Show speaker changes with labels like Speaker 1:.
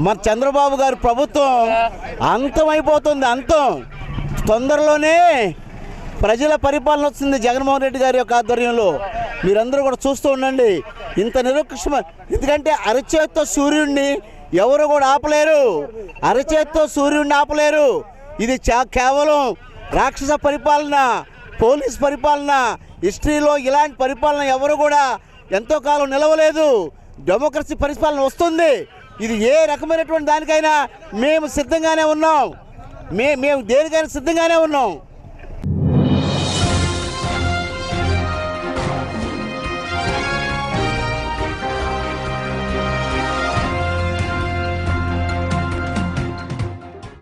Speaker 1: మన చంద్రబాబు గారి ప్రభుత్వం అంతమైపోతుంది. అంతం తొందరలోనే ప్రజల పరిపాలన వస్తుంది జగన్మోహన్ రెడ్డి గారి యొక్క ఆధ్వర్యంలో. మీరందరూ కూడా చూస్తూ ఉండండి. ఇంత నిరక్షమ, ఎందుకంటే అరచేత్తో సూర్యుడిని ఎవరు కూడా ఆపలేరు. అరచేత్తో సూర్యుడిని ఆపలేరు. ఇది కేవలం రాక్షస పరిపాలన, పోలీస్ పరిపాలన. హిస్టరీలో ఇలాంటి పరిపాలన ఎవరు కూడా ఎంతో కాలం నిలవలేదు. డెమోక్రసీ పరిపాలన వస్తుంది. ఇది ఏ రకమైనటువంటి దానికైనా మేము సిద్ధంగానే ఉన్నాం. మేము దేనికైనా సిద్ధంగానే ఉన్నాం.